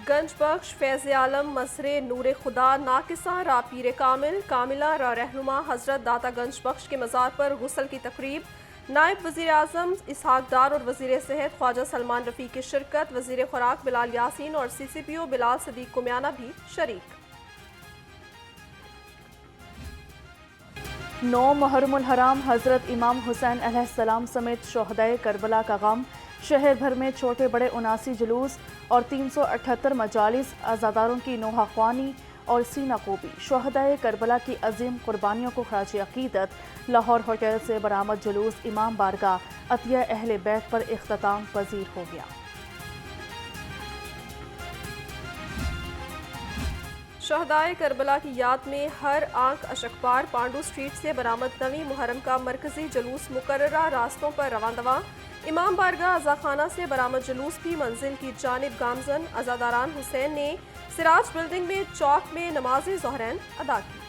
गंज बख्श फैज़ आलम मसरे नूर खुदा नाकिसा रा पीर कामिल कामिला रा रहनुमा हजरत दाता गंज बख्श के मज़ार पर गुस्ल की तकरीब। नायब वज़ीर आज़म इसहाक डार और वज़ीर सेहत ख्वाजा सलमान रफ़ी की शिरकत। वज़ीर खुराक बिलाल यासीन और CCPO बिलाल सदीक कुम्याना भी शरीक। 9 मुहर्रमुल हराम हज़रत इमाम हुसैन अलैहिस्सलाम समेत शोहदाए करबला का गम। शहर भर में छोटे बड़े 79 जुलूस और 378 मजालिस। अज़ादारों की नोहा ख्वानी और सीना कोबी। शोहदाए करबला की अजीम कुर्बानियों को खराज अकीदत। लाहौर होटल से बरामद जुलूस इमाम बारगाह अतिया अहले बैत पर इख्तिताम पजीर हो गया। शहदाए करबला की याद में हर आंख अशकबार पांडू स्ट्रीट से बरामद नवी मुहर्रम का मरकजी जुलूस मुकर्ररा रास्तों पर रवां दवा। इमाम बारगाह अज़ाखाना से बरामद जुलूस भी मंजिल की जानिब गामजन। अज़ादारान हुसैन ने सिराज बिल्डिंग में चौक में नमाज ज़ोहरैन अदा की।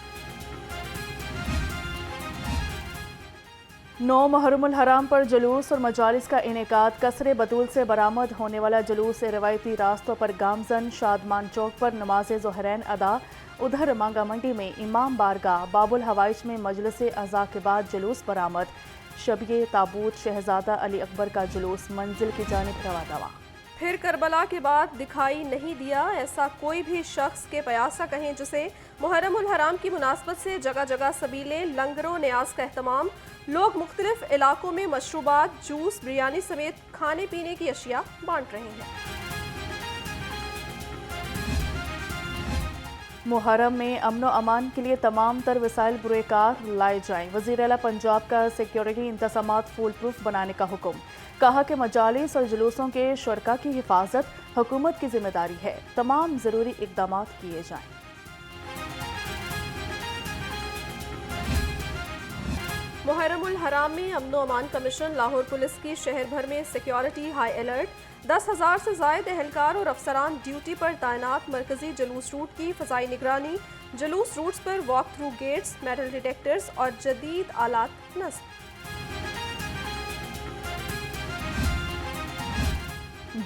9 मुहर्रमुल हराम पर जुलूस और मजालिस का इनेकाद। कसरे बतूल से बरामद होने वाला जुलूस से रवायती रास्तों पर गामजन शादमान चौक पर नमाज ज़ोहरैन अदा। उधर मांगा मंडी में इमाम बारगाह बाबुल हवाइज में मजलिस अज़ा के बाद जुलूस बरामद। शबिये ताबूत शहजादा अली अकबर का जुलूस मंजिल की जानिब रवा दवा। फिर करबला के बाद दिखाई नहीं दिया ऐसा कोई भी शख्स के प्यासा कहें जिसे। मुहर्रमुल हराम की मुनासबत से जगह जगह सबीले लंगरों न्याज का एहतमाम। लोग मुख्तलिफ इलाकों में मशरूबात जूस बिरयानी समेत खाने पीने की अशिया बांट रहे हैं। मुहर्रम में अमनो अमान के लिए तमाम तर वसाइल बुरेकार लाए जाएं। वज़ीर आला पंजाब का सिक्योरिटी इंतज़ामात फुल प्रूफ बनाने का हुक्म। कहा कि मजालिस और जुलूसों के शुरका की हिफाजत हुकूमत की जिम्मेदारी है। तमाम ज़रूरी इक़दाम किए जाएं। मुहर्रमुल हराम में अमनो अमान कमीशन लाहौर पुलिस की शहर भर में सिक्योरिटी हाई अलर्ट। 10,000 से ज़ायद एहलकार और अफसरान ड्यूटी पर तैनात। मरकजी जुलूस रूट की फ़ज़ाई निगरानी। जुलूस रूट्स पर walk through gates metal detectors और जदीद आलात नस्ब।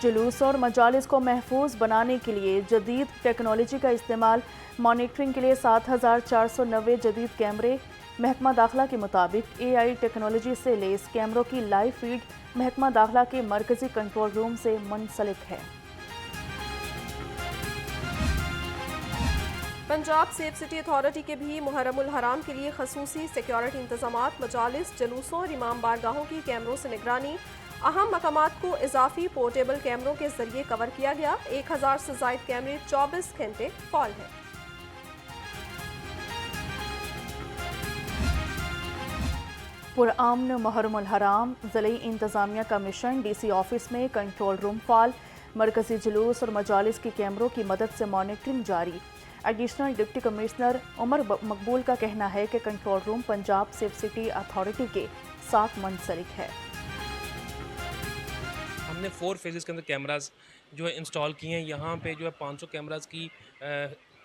जुलूस और मजालिस को महफूज बनाने के लिए जदीद टेक्नोलॉजी का इस्तेमाल। मॉनिटरिंग के लिए 7,490 जदीद कैमरे। महकमा दाखिला के मुताबिक AI टेक्नोलॉजी से लेस कैमरों की लाइव फीड महकमा दाखिला के मरकजी कंट्रोल रूम से मुंसलिक है। पंजाब सेफ सिटी अथॉरिटी के भी मुहर्रमुल हराम के लिए खसूसी सिक्योरिटी इंतजामात। मजालिस जुलूसों और इमाम बारगाहों की कैमरों से निगरानी। अहम मकामात को इजाफी पोर्टेबल कैमरों के जरिए कवर किया गया। 1,000 से ज़ायद कैमरे 24 घंटे फॉल है। पुरअमन मुहर्रमुल हराम ज़िले इंतज़ामिया का मिशन। DC ऑफिस में कंट्रोल रूम फाल। मरकजी जुलूस और मजालिस की कैमरों की मदद से मॉनिटरिंग जारी। एडिशनल डिप्टी कमिश्नर उमर मकबूल का कहना है कि control room Punjab safe city authority के साथ मुंसलिक है। हमने 4 फेजेस के अंदर कैमरास जो है इंस्टॉल किए हैं। यहाँ पे जो है 500 कैमरास की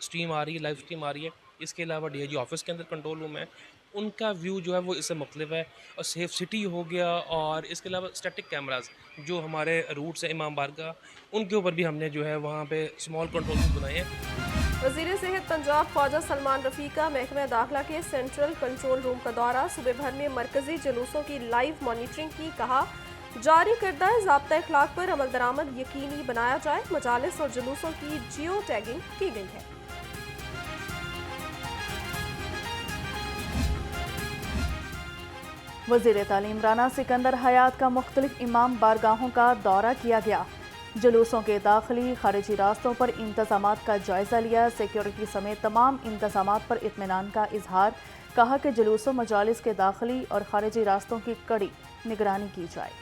स्ट्रीम आ रही है, लाइव स्ट्रीम आ रही है। इसके अलावा DIG ऑफिस के अंदर कंट्रोल रूम है, उनका व्यू जो है वो इससे मुख्तलिफ है। और सेफ सिटी हो गया, और इसके अलावा स्टैटिक कैमरास जो हमारे रूट्स हैं इमाम बारगाह, उनके ऊपर भी हमने जो है वहाँ पे स्मॉल कंट्रोल रूम बनाए हैं। वज़ीर सेहत पंजाब ख्वाजा सलमान रफ़ी का महकमा दाखिला के सेंट्रल कंट्रोल रूम का दौरा। सूबे भर में मरकजी जुलूसों की लाइव मॉनिटरिंग की। कहा जारी करदा ज़ाब्ता इखलाक पर अमल दरामद यकीनी बनाया जाए। मजालिस और जुलूसों की जियो टैगिंग की गई है। वज़ीर तालीम राना सिकंदर हयात का मुख्तलिफ इमाम बारगाहों का दौरा किया गया। जुलूसों के दाखिली खारिजी रास्तों पर इंतजामात का जायज़ा लिया। सिक्योरिटी समेत तमाम इंतजामात पर इत्मीनान का इजहार। कहा कि जुलूसों मजालिस के दाखिली और खारिजी रास्तों की कड़ी निगरानी की जाए।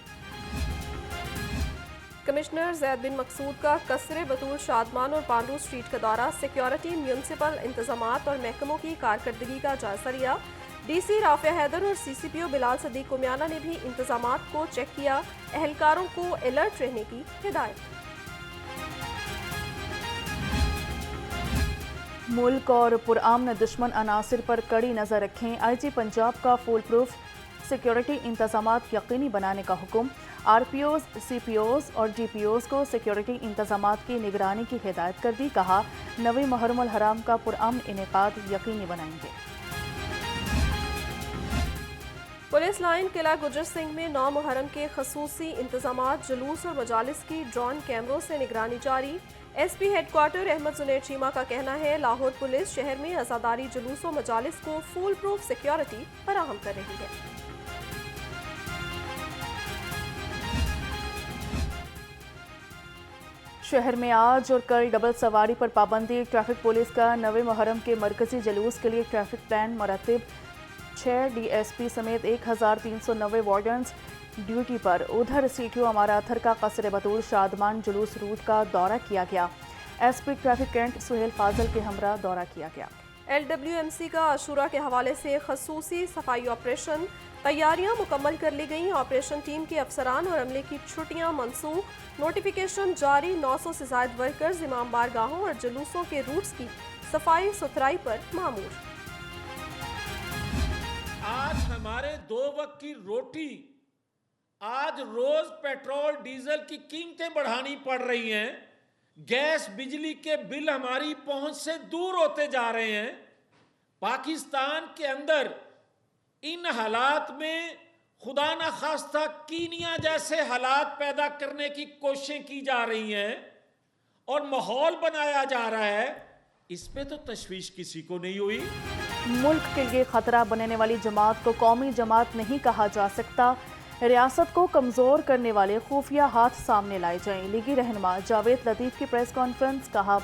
कमिश्नर ज़ैद बिन मकसूद का कसरे बतूल शादमान और पांडू स्ट्रीट का दौरा। सिक्योरिटी म्यूनसिपल इंतजामात और महकमों की कारकर्दगी का जायजा लिया। DC राफिया हैदर और CCPO बिलाल सदीक कुम्याना ने भी इंतजामात को चेक किया। एहलकारों को अलर्ट रहने की हिदायत। मुल्क और पुरअमन दुश्मन अनासिर पर कड़ी नजर रखें। IG पंजाब का फुल प्रूफ सिक्योरिटी इंतजामात यकीनी बनाने का हुक्म। आरपीओज, सीपीओज और डीपीओज को सिक्योरिटी इंतजामात की निगरानी की हिदायत कर दी। कहा, नवी मुहर्रमुल हराम का पुरअमन इनेकाद यकीनी बनाएंगे। पुलिस लाइन किला गुजर सिंह में 9 मुहर्रम के खसूसी इंतजामात, जुलूस और मजालिस की ड्रोन कैमरों से निगरानी जारी। एसपी हेडक्वार्टर अहमद जुनैद चीमा का कहना है, लाहौर पुलिस शहर में अज़ादारी जुलूस और मजालिस को फुल प्रूफ सिक्योरिटी फराहम कर रही है। शहर में आज और कल डबल सवारी पर पाबंदी। ट्रैफिक पुलिस का नवे मुहर्रम के मरकजी जुलूस के लिए ट्रैफिक प्लान मरतब। 6 डीएसपी समेत 1390 वार्डन्स ड्यूटी पर। उधर सीटीओ अमाराथर का कसर बतूल शादमान जुलूस रूट का दौरा किया गया। SP traffic cantt Suhail Fazal के हमरा दौरा किया गया। LWMC का आशूरा के हवाले से खसूसी सफाई ऑपरेशन, तैयारियां मुकम्मल कर ली गईं। ऑपरेशन टीम के अफसरान और अमले की छुट्टियां मनसूख। नोटिफिकेशन जारी। 900 से ज्यादा वर्कर्स इमाम बारगाहों और जुलूसों के रूट्स की सफाई सुथराई पर मामूर। आज हमारे 2 वक्त की रोटी, आज रोज पेट्रोल डीजल की कीमतें बढ़ानी पड़ रही हैं। गैस बिजली के बिल हमारी पहुंच से दूर होते जा रहे हैं। पाकिस्तान के अंदर इन हालात में खुदा न खास्ता कीनिया जैसे हालात पैदा करने की कोशिशें की जा रही हैं और माहौल बनाया जा रहा है। इस पे तो तशवीश किसी को नहीं हुई। मुल्क के लिए खतरा बनने वाली जमात को कौमी जमात नहीं कहा जा सकता। रियासत को कमज़ोर करने वाले खुफिया हाथ सामने लाए जाएं। लीगी रहनुमा जावेद लतीफ़ की प्रेस कॉन्फ्रेंस। कहा,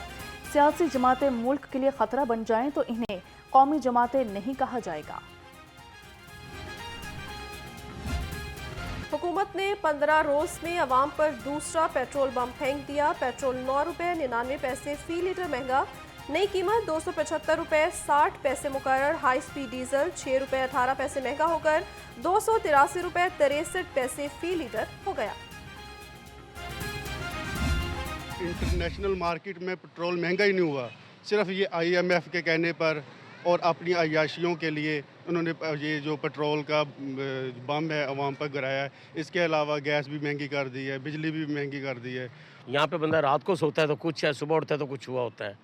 सियासी जमातें मुल्क के लिए खतरा बन जाएं तो इन्हें कौमी जमातें नहीं कहा जाएगा। हुकूमत ने 15 रोज में अवाम पर दूसरा पेट्रोल बम फेंक दिया। पेट्रोल 9 रुपये 99 पैसे फी लीटर महंगा। नई कीमत 275 रुपये 60 पैसे मुकर्रर। हाई स्पीड डीजल 6 रुपये 18 पैसे महंगा होकर 283 रुपये 63 पैसे फी लीटर हो गया। इंटरनेशनल मार्केट में पेट्रोल महंगा ही नहीं हुआ, सिर्फ ये IMF के कहने पर और अपनी अय्याशियों के लिए उन्होंने ये जो पेट्रोल का बम है अवाम पर गिराया है। इसके अलावा गैस भी महंगी कर दी है, बिजली भी महंगी कर दी है। यहाँ पे बंदा रात को सोता है तो कुछ है, सुबह उठता है तो कुछ हुआ होता है।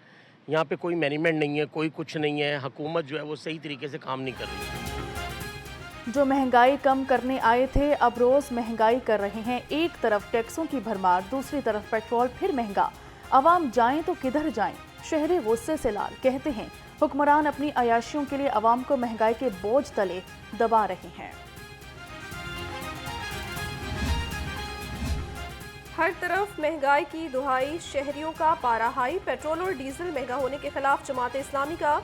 यहाँ पे कोई मैनेजमेंट नहीं है, कोई कुछ नहीं है। हुकूमत जो है वो सही तरीके से काम नहीं कर रही है। जो महंगाई कम करने आए थे अब रोज महंगाई कर रहे हैं। एक तरफ टैक्सों की भरमार, दूसरी तरफ पेट्रोल फिर महंगा। अवाम जाएं तो किधर जाएं? शहरी गुस्से से लाल। कहते हैं हुक्मरान अपनी अयाशियों के लिए अवाम को महंगाई के बोझ तले दबा रहे हैं। हर तरफ महंगाई की दुहाई, शहरियों का पारा हाई। पेट्रोल और डीजल महंगा होने के खिलाफ जमात इस्लामी का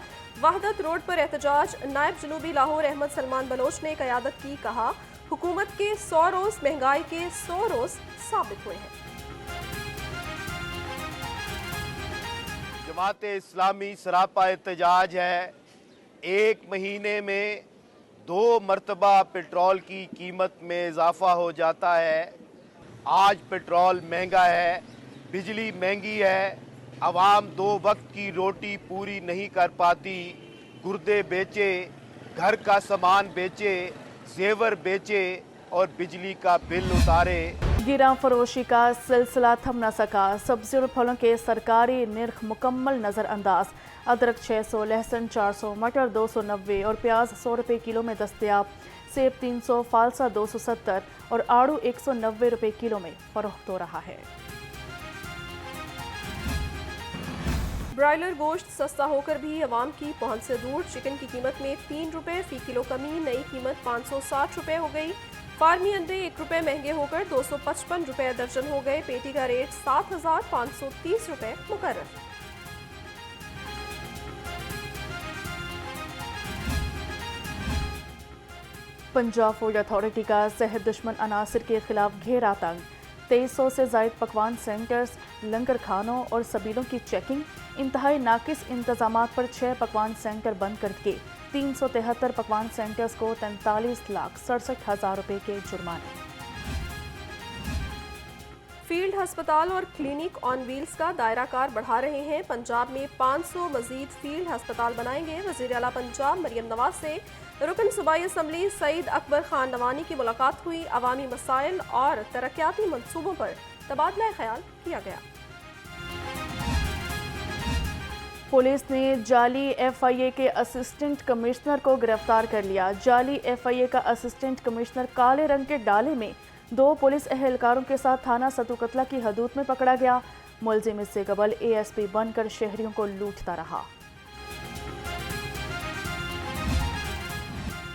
वहदत रोड पर एहतजाज। नायब जनूबी लाहौर अहमद सलमान बलोच ने क़यादत की। कहा, हुकूमत के 100 रोज महंगाई के 100 रोज साबित हुए हैं। जमात इस्लामी सरापा एहतजाज है। 1 महीने में 2 मरतबा पेट्रोल की कीमत में इजाफा हो जाता है। आज पेट्रोल महंगा है, बिजली महंगी है, आवाम 2 वक्त की रोटी पूरी नहीं कर पाती। गुर्दे बेचे, घर का सामान बेचे, जेवर बेचे और बिजली का बिल उतारे। गिरा फरोशी का सिलसिला थम न सका। सब्जी और फलों के सरकारी निर्ख मुकम्मल नज़रअंदाज। अदरक 600, लहसुन 400, मटर 290 और प्याज 100 रुपये किलो में दस्तयाब। सेब 300, फालसा 270 और आड़ू 190 रुपये किलो में फरोख्त हो रहा है। ब्रायलर गोश्त सस्ता होकर भी अवाम की पहुंच से दूर। चिकन की कीमत में 3 रुपये फी किलो कमी। नई कीमत 560 रुपये हो गई। फार्मी अंडे 1 रुपये महंगे होकर 255 रुपये दर्जन हो गए। पेटी का रेट 7,530 रुपये मुकर्रर। पंजाब फूड अथॉरिटी का सेहत दुश्मन अनासर के खिलाफ घेरा तंग। 2300 से जायद पकवान सेंटर्स, लंगर खानों और सबीलों की चेकिंग। इंतहाई नाकिस इंतजामात पर 6 पकवान सेंटर बंद करके 373 पकवान सेंटर्स को 43,67,000 रुपये के जुर्माने। फील्ड अस्पताल और क्लिनिक ऑन व्हील्स का दायरा कार बढ़ा रहे हैं। पंजाब में 500 मजीद फील्ड अस्पताल बनाएंगे। वज़ीर आला पंजाब मरियम नवाज से रुकन सूबाई असम्बली सईद अकबर खान नवानी की मुलाकात हुई। अवामी मसाइल और तरक्याती मंसूबों पर तबादला ख्याल किया गया। पुलिस ने जाली FIA के असिस्टेंट कमिश्नर को गिरफ्तार कर लिया। जाली FIA का असिस्टेंट कमिश्नर काले रंग के डाले में 2 पुलिस एहलकारों के साथ थाना सतुकतला की हदूद में पकड़ा गया। मुलजिम इससे कबल ASP बनकर शहरियों को लूटता रहा।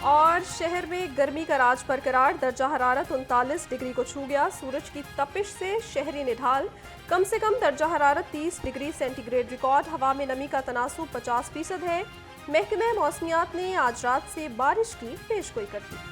और शहर में गर्मी का राज बरकरार, दर्जा हरारत 39 डिग्री को छू गया। सूरज की तपिश से शहरी निढाल, कम से कम दर्जा हरारत 30 डिग्री सेंटीग्रेड रिकॉर्ड। हवा में नमी का तनासुब 50% है। महकमे मौसमियात ने आज रात से बारिश की पेशगोई कर दी।